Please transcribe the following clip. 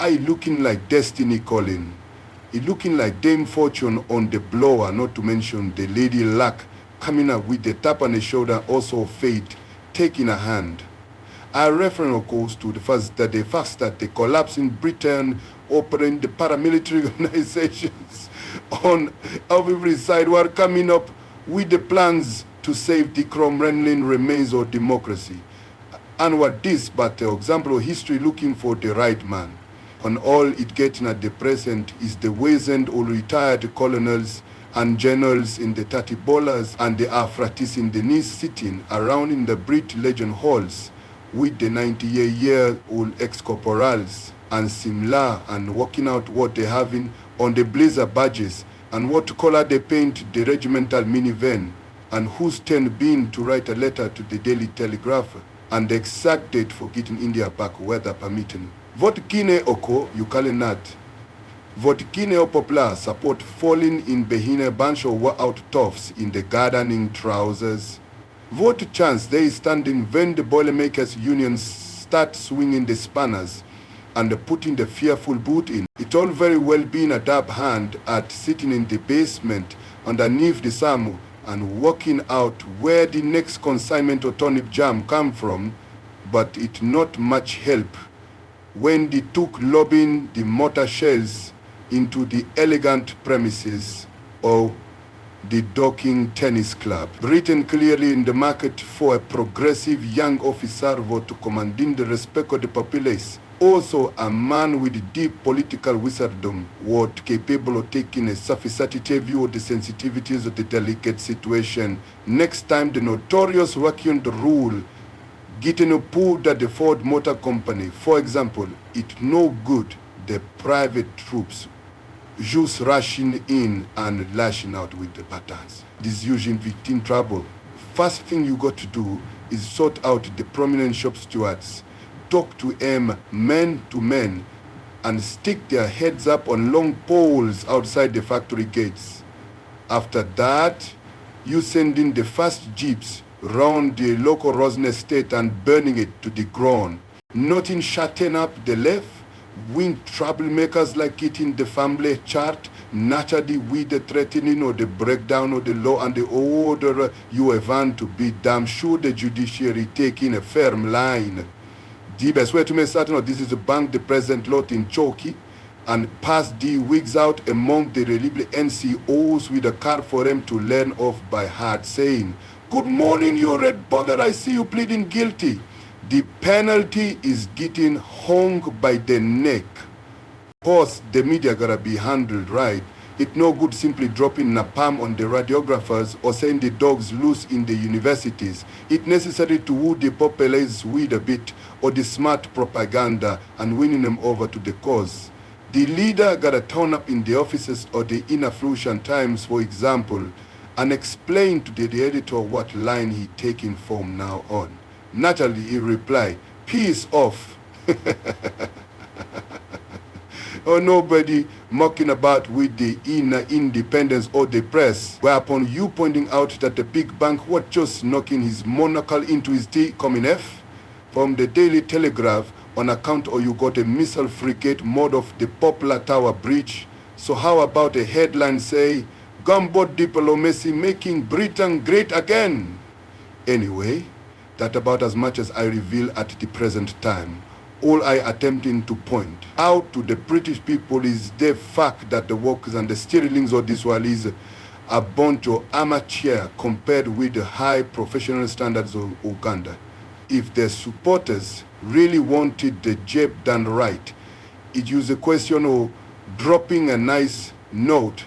I looking like destiny calling. It looking like Dame Fortune on the blower, not to mention the Lady Luck coming up with the tap on the shoulder, also fate taking a hand. I refer, of course, to the fact that the collapse in Britain opening the paramilitary organizations on every side were coming up with the plans to save the Cromlin remains of democracy. And what this but the example of history looking for the right man. And all it getting at the present is the wizened or retired colonels and generals in the 30 bowlers and the Afratis in the knees sitting around in the Brit Legion halls with the 98-year-old ex-corporals and Simla and working out what they having on the blazer badges and what color they paint the regimental minivan and whose turn been to write a letter to the Daily Telegraph and the exact date for getting India back, weather permitting. Vote Kine Oko, you call it not. Vote Kine Opopla support falling in Behine bunch of wore out toughs in the gardening trousers. Vote chance they standing when the Boilermakers Union start swinging the spanners and putting the fearful boot in. It all very well being a dab hand at sitting in the basement underneath the SAMU and working out where the next consignment or turnip jam come from, but it not much help when they took lobbing the mortar shells into the elegant premises of the Docking Tennis Club. Britain clearly in the market for a progressive young officer to commanding the respect of the populace. Also a man with deep political wisdom, what capable of taking a sophisticated view of the sensitivities of the delicate situation. Next time the notorious working the rule getting a pull that the Ford Motor Company, for example, it no good the private troops just rushing in and lashing out with the patterns. This usually victim trouble. First thing you got to do is sort out the prominent shop stewards, talk to them men to men, and stick their heads up on long poles outside the factory gates. After that, you send in the first jeeps round the local Rosen estate and burning it to the ground. Nothing shutting up the left, wing troublemakers like it in the family chart, naturally with the threatening or the breakdown of the law and the order you have to be damn sure the judiciary taking a firm line. The best way to make certain of this is to bank the present lot in Choki and pass the wigs out among the reliable NCOs with a card for them to learn off by heart saying, "Good morning, you red bugger, I see you pleading guilty." The penalty is getting hung by the neck. Of course, the media gotta be handled right. It's no good simply dropping napalm on the radiographers or saying the dogs loose in the universities. It's necessary to woo the populace with a bit or the smart propaganda and winning them over to the cause. The leader gotta turn up in the offices of the Inner Fruition Times, for example, and explain to the editor what line he taking from now on. Naturally, he replied, "Peace off." Or nobody mocking about with the inner independence or the press, whereupon you pointing out that the big bank was just knocking his monocle into his tea coming F from the Daily Telegraph on account or you got a missile frigate mode of the Poplar Tower Bridge. So how about a headline say, "Gunboat diplomacy making Britain great again"? Anyway, that's about as much as I reveal at the present time. All I attempting to point out to the British people is the fact that the workers and the steerlings of this world is a bunch of amateur compared with the high professional standards of Uganda. If the supporters really wanted the job done right, it was a question of dropping a nice note